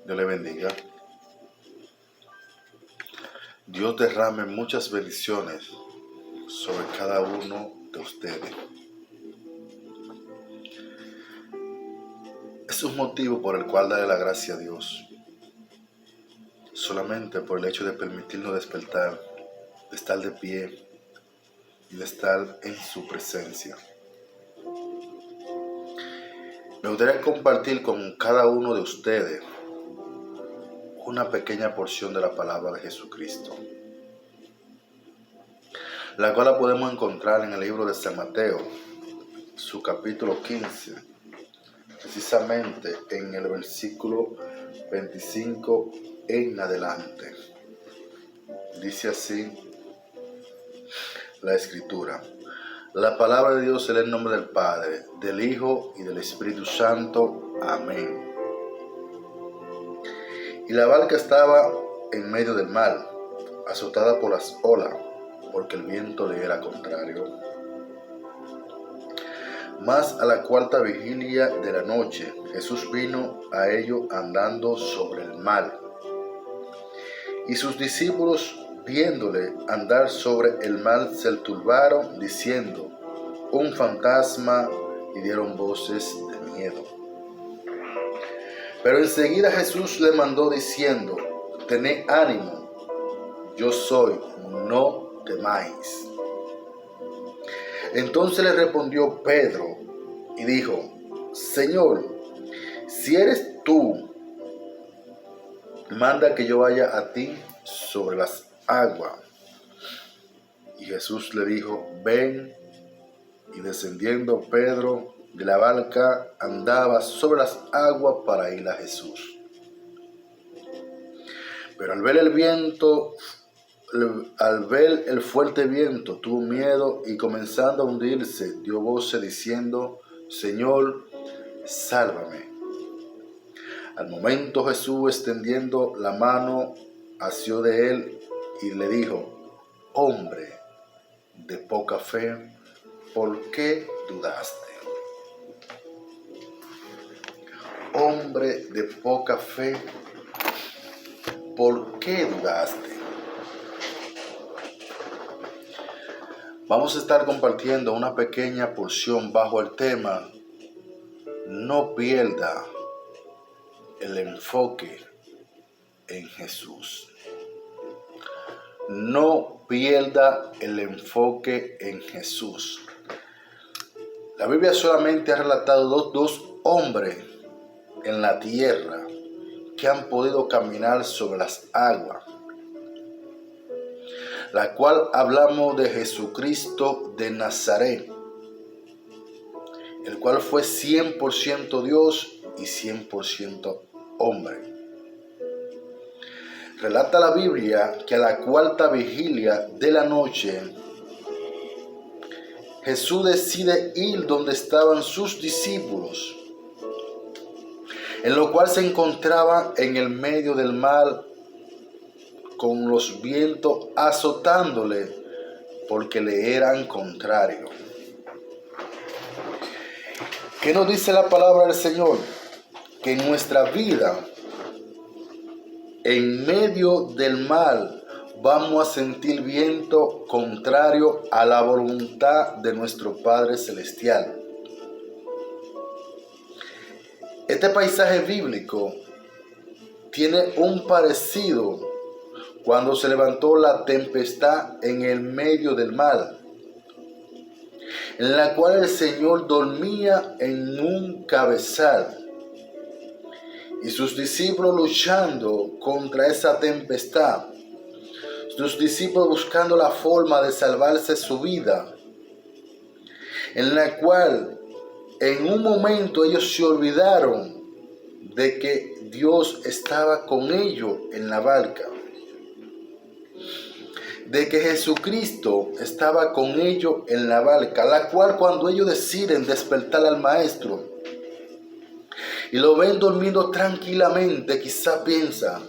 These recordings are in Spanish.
Dios le bendiga. Dios derrame muchas bendiciones sobre cada uno de ustedes. Es un motivo por el cual darle la gracia a Dios. Solamente por el hecho de permitirnos despertar, de estar de pie y de estar en su presencia. Me gustaría compartir con cada uno de ustedes una pequeña porción de la palabra de Jesucristo, la cual la podemos encontrar en el libro de San Mateo, su capítulo 15, precisamente en el versículo 25 en adelante. Dice así la Escritura: la palabra de Dios en el nombre del Padre, del Hijo y del Espíritu Santo. Amén. Y la barca estaba en medio del mar, azotada por las olas, porque el viento le era contrario. Mas a la cuarta vigilia de la noche, Jesús vino a ellos andando sobre el mar. Y sus discípulos, viéndole andar sobre el mar, se turbaron, diciendo: un fantasma, y dieron voces de miedo. Pero enseguida Jesús le mandó diciendo: tened ánimo, yo soy, no temáis. Entonces le respondió Pedro y dijo: Señor, si eres tú, manda que yo vaya a ti sobre las aguas. Y Jesús le dijo: ven. Y descendiendo Pedro de la barca, andaba sobre las aguas para ir a Jesús. Pero al ver el fuerte viento, tuvo miedo y comenzando a hundirse, dio voces diciendo: Señor, sálvame. Al momento Jesús, extendiendo la mano, asió de él y le dijo: hombre de poca fe, ¿por qué dudaste? Hombre de poca fe, ¿por qué dudaste? Vamos a estar compartiendo una pequeña porción bajo el tema: no pierda el enfoque en Jesús. No pierda el enfoque en Jesús. La Biblia solamente ha relatado dos hombres en la tierra que han podido caminar sobre las aguas, la cual hablamos de Jesucristo de Nazaret, el cual fue 100% Dios y 100% hombre. Relata la Biblia que a la cuarta vigilia de la noche, Jesús decide ir donde estaban sus discípulos, en lo cual se encontraba en el medio del mar, con los vientos azotándole porque le eran contrarios. ¿Qué nos dice la palabra del Señor? Que en nuestra vida, en medio del mar, vamos a sentir viento contrario a la voluntad de nuestro Padre Celestial. Este paisaje bíblico tiene un parecido cuando se levantó la tempestad en el medio del mar, en la cual el Señor dormía en un cabezal y sus discípulos luchando contra esa tempestad, sus discípulos buscando la forma de salvarse su vida, en la cual en un momento ellos se olvidaron de que Dios estaba con ellos en la barca, de que Jesucristo estaba con ellos en la barca, la cual cuando ellos deciden despertar al Maestro y lo ven durmiendo tranquilamente, quizá piensan: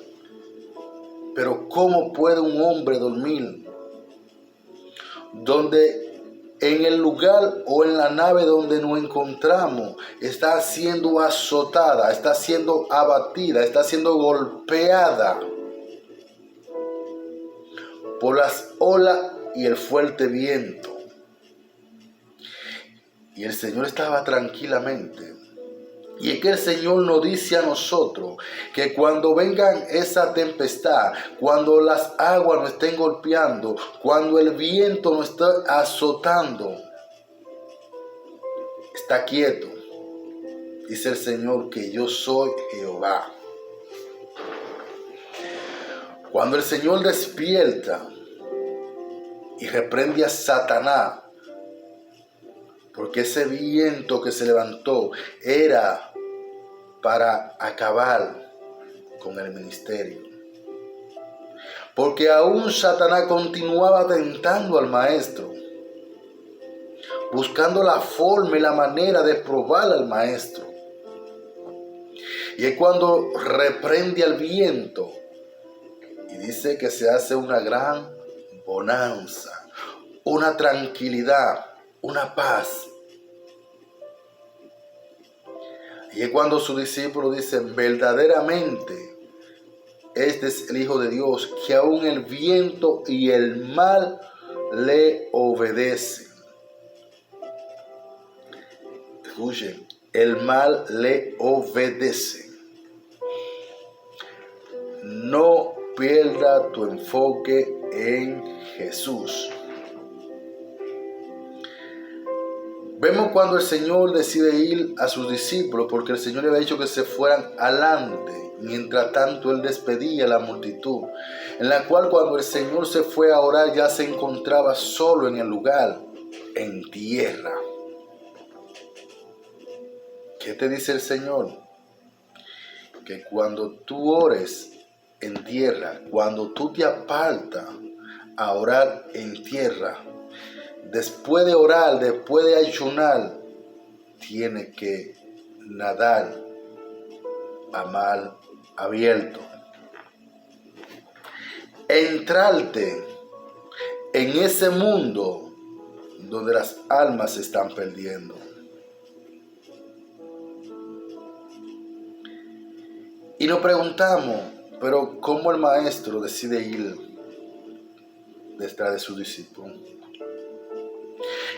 pero ¿cómo puede un hombre dormir donde en el lugar o en la nave donde nos encontramos está siendo azotada, está siendo abatida, está siendo golpeada por las olas y el fuerte viento. Y el Señor estaba tranquilamente. Y es que el Señor nos dice a nosotros que cuando vengan esa tempestad, cuando las aguas nos estén golpeando, cuando el viento nos esté azotando, está quieto. Dice el Señor que yo soy Jehová. Cuando el Señor despierta y reprende a Satanás, porque ese viento que se levantó era para acabar con el ministerio. Porque aún Satanás continuaba tentando al maestro, buscando la forma y la manera de probar al maestro. Y es cuando reprende al viento y dice que se hace una gran bonanza, una tranquilidad, una paz. Y es cuando sus discípulos dicen, verdaderamente, este es el Hijo de Dios, que aún el viento y el mar le obedecen. Escuchen, el mar le obedece. No pierda tu enfoque en Jesús. Vemos cuando el Señor decide ir a sus discípulos, porque el Señor le había dicho que se fueran adelante. Mientras tanto, Él despedía a la multitud, en la cual cuando el Señor se fue a orar, ya se encontraba solo en el lugar, en tierra. ¿Qué te dice el Señor? Que cuando tú ores en tierra, cuando tú te apartas a orar en tierra, después de orar, después de ayunar, tiene que nadar a mar abierto. Entrarte en ese mundo donde las almas se están perdiendo. Y nos preguntamos, pero ¿cómo el maestro decide ir detrás de sus discípulos?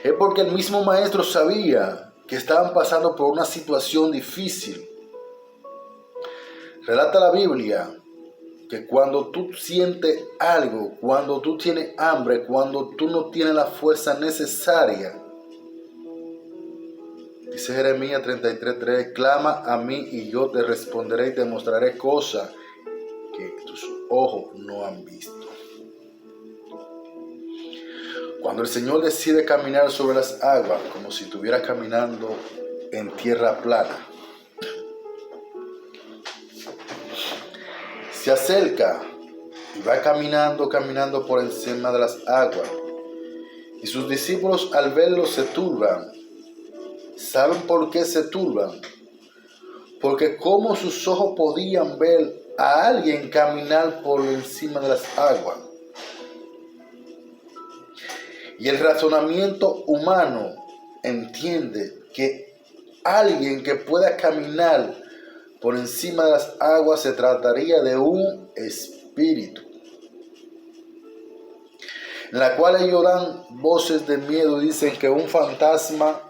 Es porque el mismo maestro sabía que estaban pasando por una situación difícil. Relata la Biblia que cuando tú sientes algo, cuando tú tienes hambre, cuando tú no tienes la fuerza necesaria, dice Jeremías 33:3, clama a mí y yo te responderé y te mostraré cosas que tus ojos no han visto. Cuando el Señor decide caminar sobre las aguas, como si estuviera caminando en tierra plana, se acerca y va caminando por encima de las aguas. Y sus discípulos al verlo se turban. ¿Saben por qué se turban? Porque como sus ojos podían ver a alguien caminar por encima de las aguas. Y el razonamiento humano entiende que alguien que pueda caminar por encima de las aguas se trataría de un espíritu, en la cual ellos dan voces de miedo y dicen que un fantasma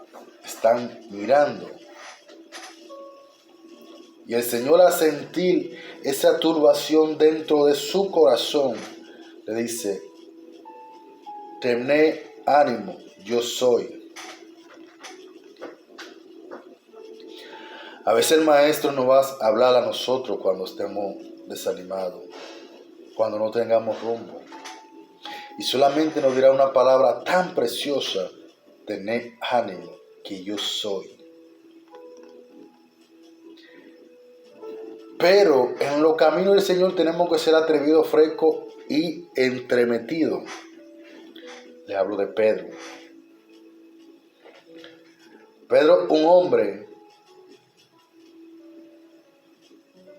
están mirando. Y el Señor, al sentir esa turbación dentro de su corazón, le dice, tened ánimo, yo soy. A veces el maestro nos va a hablar a nosotros cuando estemos desanimados, cuando no tengamos rumbo. Y solamente nos dirá una palabra tan preciosa, tened ánimo, que yo soy. Pero en los caminos del Señor tenemos que ser atrevidos, frescos y entremetidos. Le hablo de Pedro. Pedro, un hombre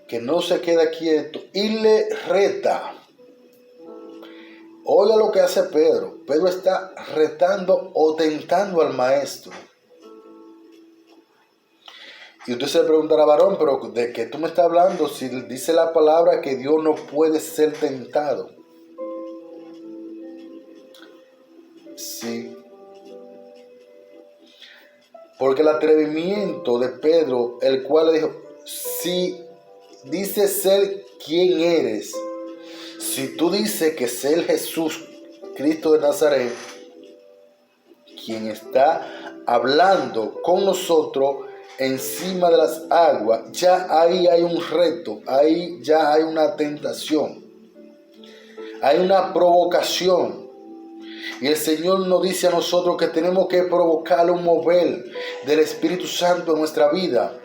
que no se queda quieto y le reta. Oiga lo que hace Pedro. Pedro está retando o tentando al maestro. Y usted se preguntará, varón, pero ¿de qué tú me estás hablando? Si dice la palabra que Dios no puede ser tentado. Sí. Porque el atrevimiento de Pedro, el cual le dijo, si dices ser quien eres, si tú dices que es el Jesús, Cristo de Nazaret, quien está hablando con nosotros encima de las aguas, ya ahí hay un reto, ahí ya hay una tentación, hay una provocación. Y el Señor nos dice a nosotros que tenemos que provocar un mover del Espíritu Santo en nuestra vida.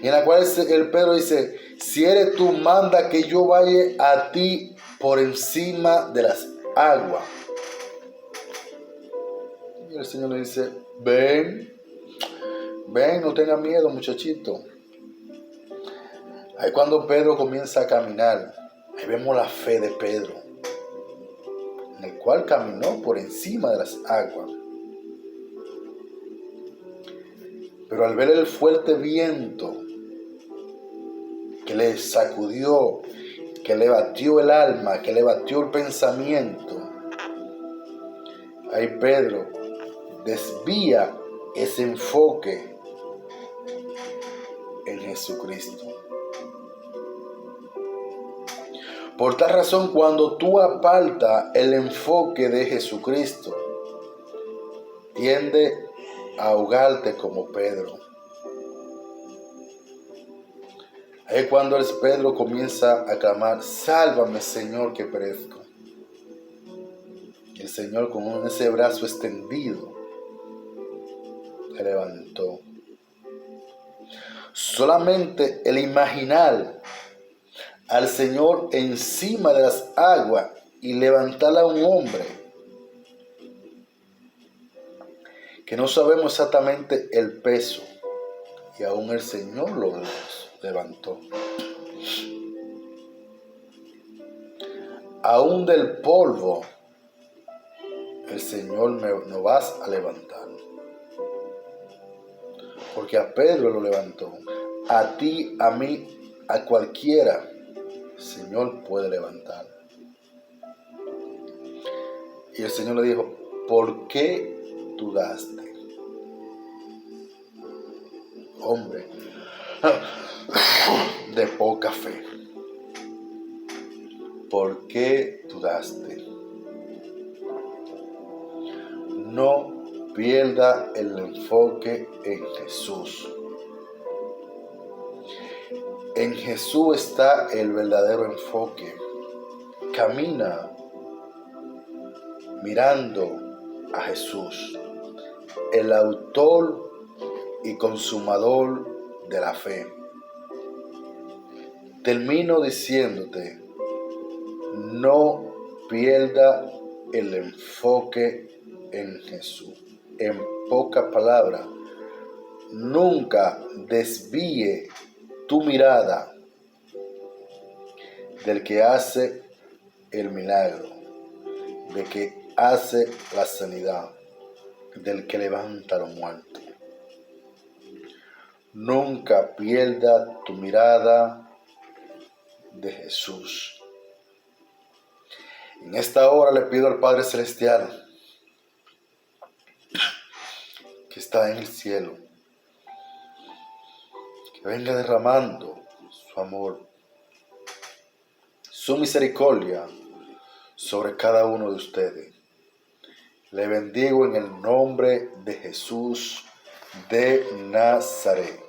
En la cual el Pedro dice, si eres tú, manda que yo vaya a ti por encima de las aguas. Y el Señor le dice, ven, no tenga miedo, muchachito. Ahí cuando Pedro comienza a caminar, ahí vemos la fe de Pedro, en el cual caminó por encima de las aguas. Pero al ver el fuerte viento que le sacudió, que le batió el alma, que le batió el pensamiento, ahí Pedro desvía ese enfoque en Jesucristo. Por tal razón, cuando tú apartas el enfoque de Jesucristo, tiende a ahogarte como Pedro. Ahí cuando Pedro comienza a clamar, sálvame Señor que perezco. Y el Señor con ese brazo extendido se levantó. Solamente el imaginar al Señor encima de las aguas y levantar a un hombre que no sabemos exactamente el peso, y aún el Señor lo levantó. Aún del polvo el Señor nos va a levantar, porque a Pedro lo levantó, a ti, a mí, a cualquiera el Señor puede levantar. Y el Señor le dijo, ¿por qué dudaste? Hombre de poca fe, ¿por qué dudaste? No pierda el enfoque en Jesús. En Jesús está el verdadero enfoque. Camina mirando a Jesús, el autor y consumador de la fe. Termino diciéndote, no pierda el enfoque en Jesús. En pocas palabras, nunca desvíe tu mirada del que hace el milagro, del que hace la sanidad, del que levanta a los muertos. Nunca pierda tu mirada de Jesús. En esta hora le pido al Padre Celestial que está en el cielo, que venga derramando su amor, su misericordia sobre cada uno de ustedes. Le bendigo en el nombre de Jesús de Nazaret.